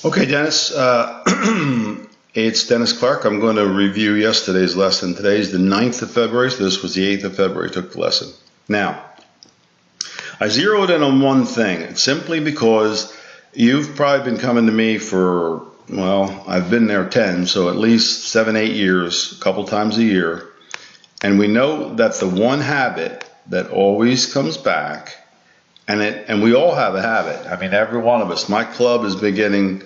Okay, Dennis, it's Dennis Clark. I'm going to review yesterday's lesson. Today's the 9th of February, so this was the 8th of February I took the lesson. Now, I zeroed in on one thing, simply because you've probably been coming to me for, well, I've been there 10, so at least 7, 8 years, a couple times a year. And we know that the one habit that always comes back, and we all have a habit. I mean, every one of us. My club is beginning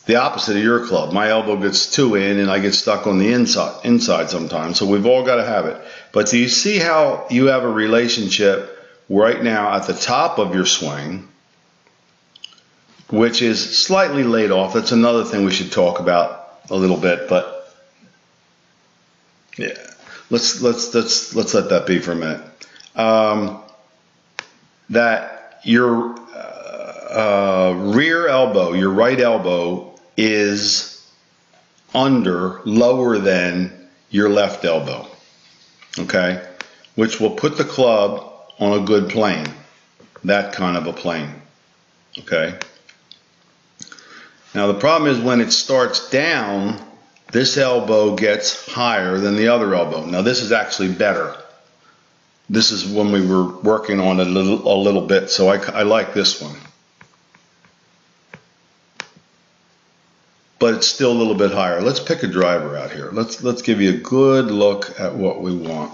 the opposite of your club. My elbow gets too in and I get stuck on the inside sometimes. So we've all got to have it. But do you see how you have a relationship right now at the top of your swing, which is slightly laid off? That's another thing we should talk about a little bit, but yeah, let's let that be for a minute. That your rear elbow, your right elbow, is lower than your left elbow, okay? Which will put the club on a good plane, that kind of a plane, okay? Now the problem is when it starts down, this elbow gets higher than the other elbow. Now this is actually better. This is when we were working on it a little bit, so I like this one. But it's still a little bit higher. Let's pick a driver out here. Let's give you a good look at what we want.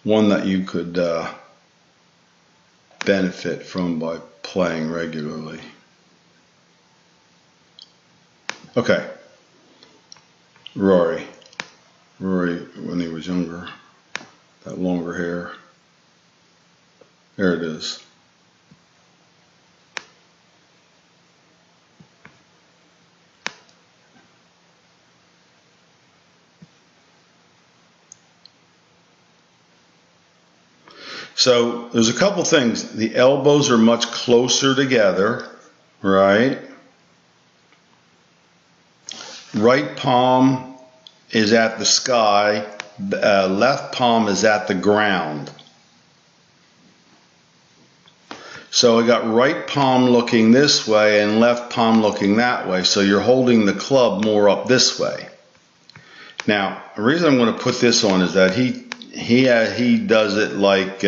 One that you could benefit from by playing regularly. Okay. Rory when he was younger, that longer hair. There it is. So there's a couple things. The elbows are much closer together, right? Right palm is at the sky, left palm is at the ground. So I got right palm looking this way and left palm looking that way. So you're holding the club more up this way. Now, the reason I'm going to put this on is that he does it like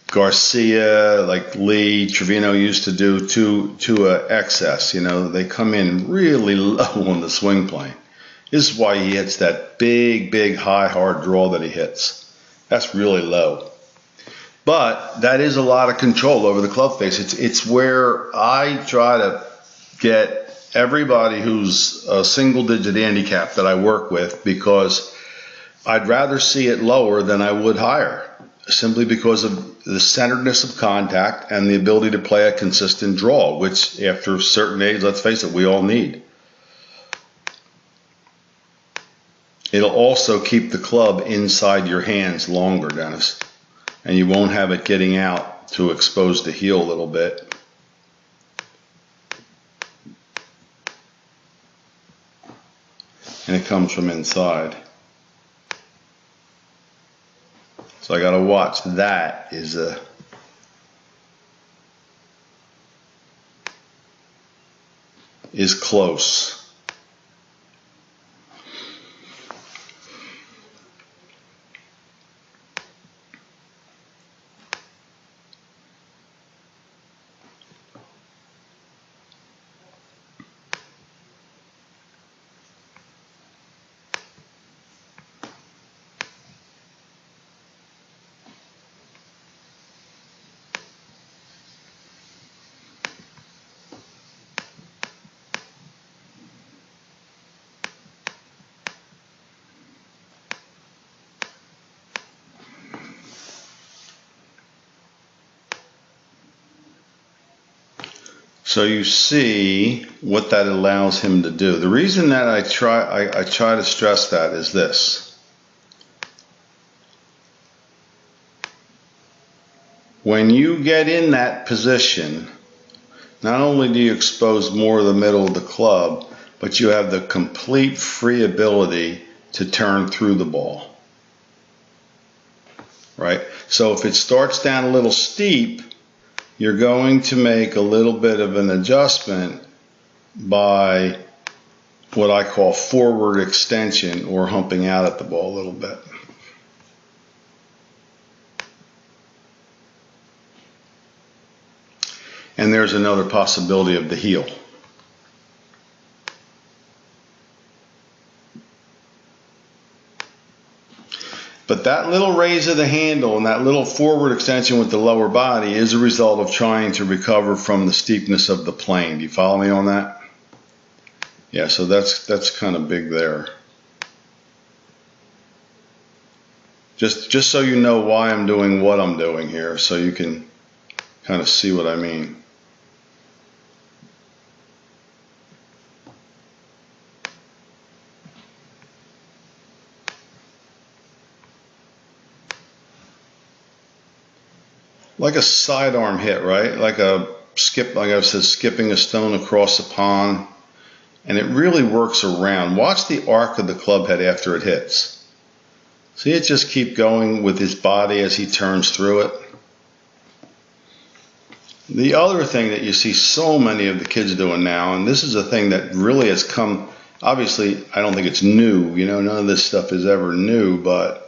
Garcia, like Lee, Trevino used to do to excess. You know, they come in really low on the swing plane. This is why he hits that big, high, hard draw that he hits. That's really low. But that is a lot of control over the club face. It's where I try to get everybody who's a single-digit handicap that I work with, because I'd rather see it lower than I would higher, simply because of the centeredness of contact and the ability to play a consistent draw, which after a certain age, let's face it, we all need. It'll also keep the club inside your hands longer, Dennis, and you won't have it getting out to expose the heel a little bit. And it comes from inside. So I got to watch that is close. So you see what that allows him to do. The reason that I try to stress that is this. When you get in that position, not only do you expose more of the middle of the club, but you have the complete free ability to turn through the ball. right? So if it starts down a little steep, you're going to make a little bit of an adjustment by what I call forward extension, or humping out at the ball a little bit. And there's another possibility of the heel. But that little raise of the handle and that little forward extension with the lower body is a result of trying to recover from the steepness of the plane. Do you follow me on that? Yeah, so that's kind of big there. Just so you know why I'm doing what I'm doing here, so you can kind of see what I mean. Like a sidearm hit, right? Like a skip, like I said, skipping a stone across a pond. And it really works around. Watch the arc of the club head after it hits. See it just keep going with his body as he turns through it. The other thing that you see so many of the kids doing now, and this is a thing that really has come, obviously I don't think it's new, you know, none of this stuff is ever new, but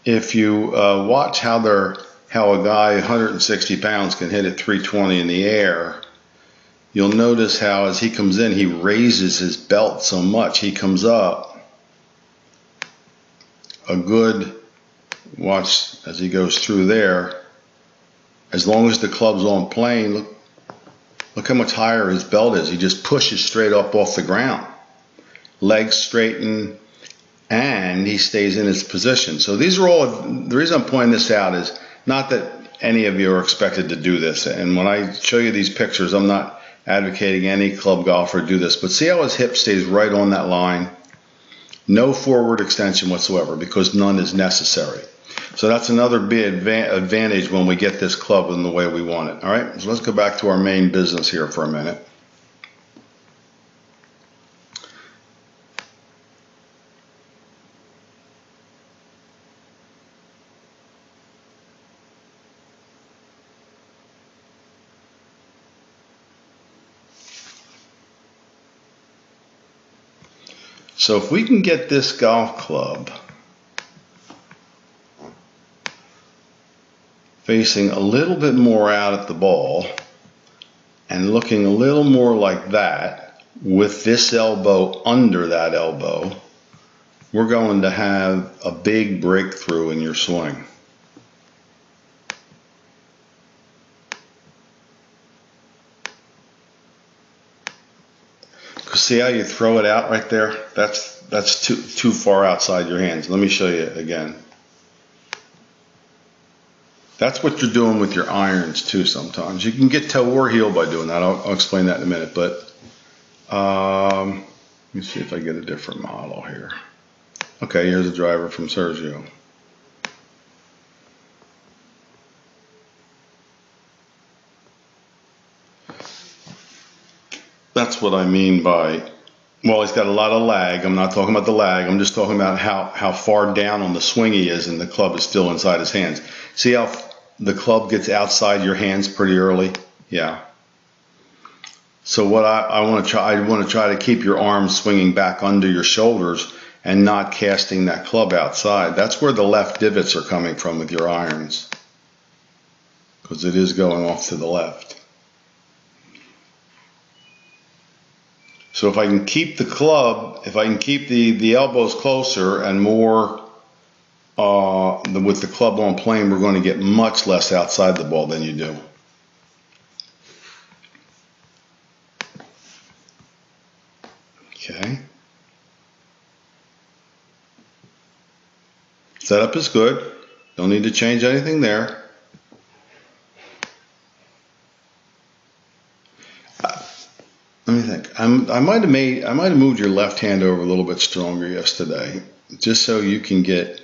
if you watch how a guy 160 pounds can hit at 320 in the air, you'll notice how as he comes in, he raises his belt so much. He comes up a good, watch as he goes through there, as long as the club's on plane, look how much higher his belt is. He just pushes straight up off the ground. Legs straighten, and he stays in his position. So these are all, the reason I'm pointing this out is not that any of you are expected to do this. And when I show you these pictures, I'm not advocating any club golfer do this, but see how his hip stays right on that line? No forward extension whatsoever, because none is necessary. So that's another big advantage when we get this club in the way we want it. All right, so let's go back to our main business here for a minute. So if we can get this golf club facing a little bit more out at the ball and looking a little more like that, with this elbow under that elbow, we're going to have a big breakthrough in your swing. See how you throw it out right there? That's too far outside your hands. Let me show you again. That's what you're doing with your irons too sometimes. You can get toe or heel by doing that. I'll explain that in a minute. But let me see if I get a different model here. Okay, here's a driver from Sergio. That's what I mean by, well, he's got a lot of lag. I'm not talking about the lag. I'm just talking about how far down on the swing he is, and the club is still inside his hands. See how the club gets outside your hands pretty early? Yeah. So what I want to try to keep your arms swinging back under your shoulders and not casting that club outside. That's where the left divots are coming from with your irons, because it is going off to the left. So if I can keep the club, if I can keep the elbows closer and more with the club on plane, we're going to get much less outside the ball than you do. Okay. Setup is good. Don't need to change anything there. Let me think. I might have moved your left hand over a little bit stronger yesterday, just so you can get,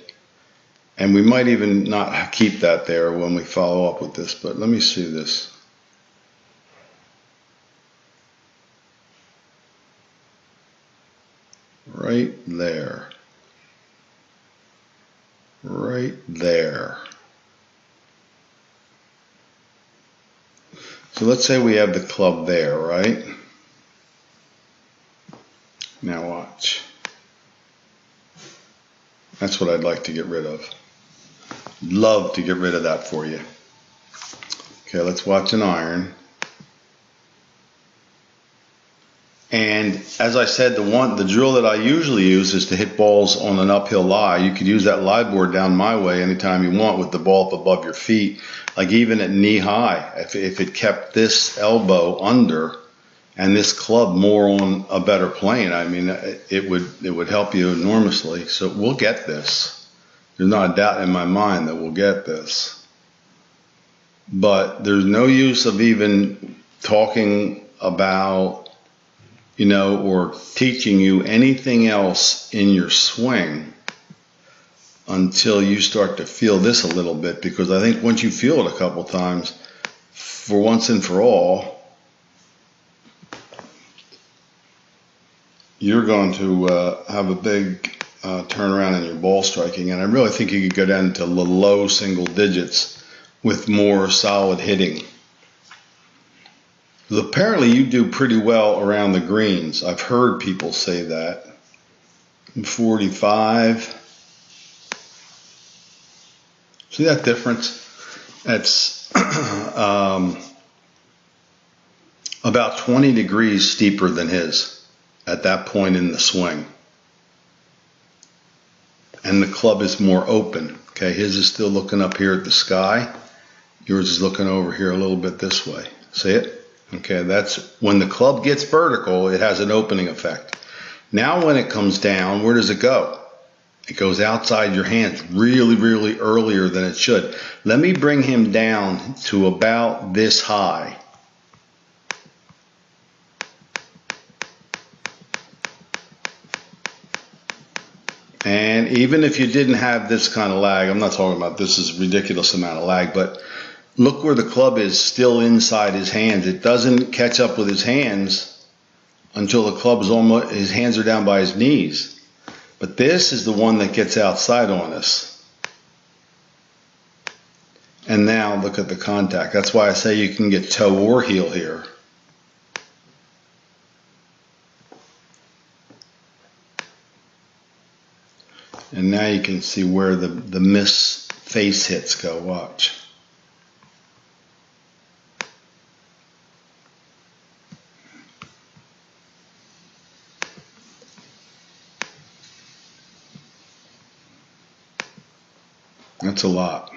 and we might even not keep that there when we follow up with this, but let me see this. Right there. right there. So let's say we have the club there, right? Now watch. That's what I'd like to get rid of. Love to get rid of that for you. Okay, let's watch an iron. And as I said, the drill that I usually use is to hit balls on an uphill lie. You could use that lie board down my way anytime you want with the ball up above your feet. Like even at knee high, if it kept this elbow under and this club more on a better plane, I mean, it would help you enormously. So we'll get this. There's not a doubt in my mind that we'll get this. But there's no use of even talking about, you know, or teaching you anything else in your swing until you start to feel this a little bit, because I think once you feel it a couple times, for once and for all, you're going to have a big turnaround in your ball striking. And I really think you could go down to the low single digits with more solid hitting. Because apparently you do pretty well around the greens. I've heard people say that. 45. See that difference? That's about 20 degrees steeper than his at that point in the swing. And the club is more open. Okay, his is still looking up here at the sky. Yours is looking over here a little bit this way. See it? Okay, that's when the club gets vertical, it has an opening effect. Now when it comes down, where does it go? It goes outside your hands really, really earlier than it should. Let me bring him down to about this high. And even if you didn't have this kind of lag, I'm not talking about this is a ridiculous amount of lag, but look where the club is still inside his hands. It doesn't catch up with his hands until the club is almost, his hands are down by his knees. But this is the one that gets outside on us. And now look at the contact. That's why I say you can get toe or heel here. And now you can see where the miss face hits go. Watch. That's a lot.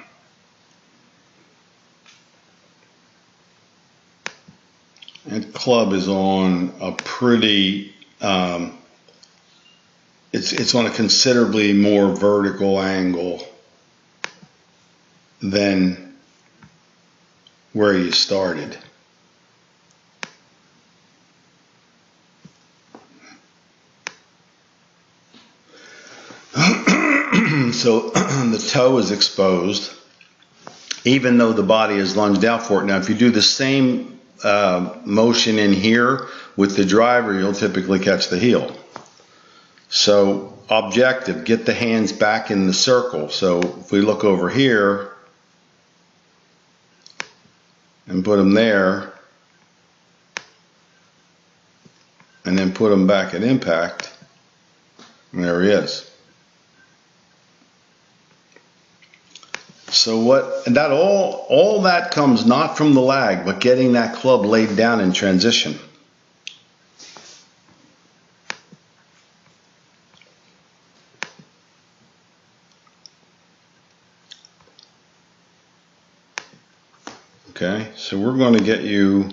That club is on a pretty, it's on a considerably more vertical angle than where you started. So the toe is exposed, even though the body is lunged out for it. Now, if you do the same motion in here with the driver, you'll typically catch the heel. So objective, get the hands back in the circle. So if we look over here and put them there, and then put them back at impact, and there he is. So what, and that all that comes not from the lag, but getting that club laid down in transition. Okay, so we're going to get you.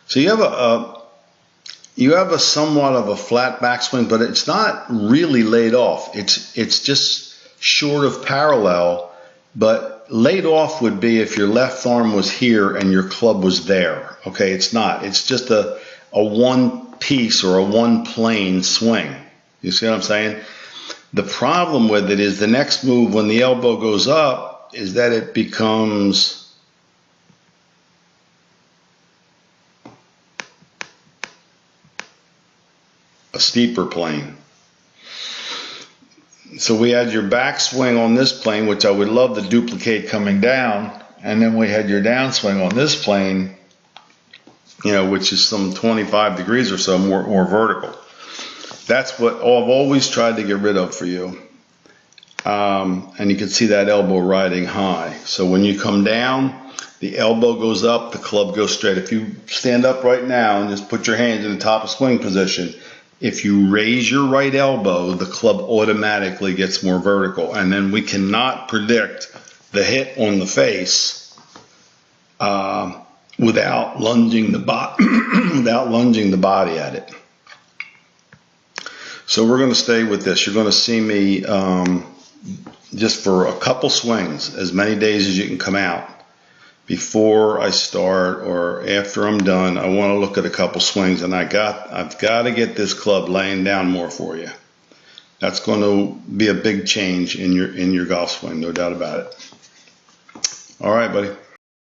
So you have a somewhat of a flat backswing, but it's not really laid off. It's just short of parallel, but laid off would be if your left arm was here and your club was there. Okay, it's not. It's just a one piece or a one plane swing. You see what I'm saying? The problem with it is the next move when the elbow goes up is that it becomes a steeper plane. So we had your backswing on this plane, which I would love to duplicate coming down, and then we had your downswing on this plane, you know, which is some 25 degrees or so more vertical. That's what I've always tried to get rid of for you. And you can see that elbow riding high. So when you come down, the elbow goes up, the club goes straight. If you stand up right now and just put your hands in the top of swing position, if you raise your right elbow, the club automatically gets more vertical. And then we cannot predict the hit on the face without lunging the body at it. So we're going to stay with this. You're going to see me just for a couple swings, as many days as you can come out. Before I start or after I'm done, I want to look at a couple swings, and I've got to get this club laying down more for you. That's going to be a big change in your golf swing, no doubt about it. All right, buddy.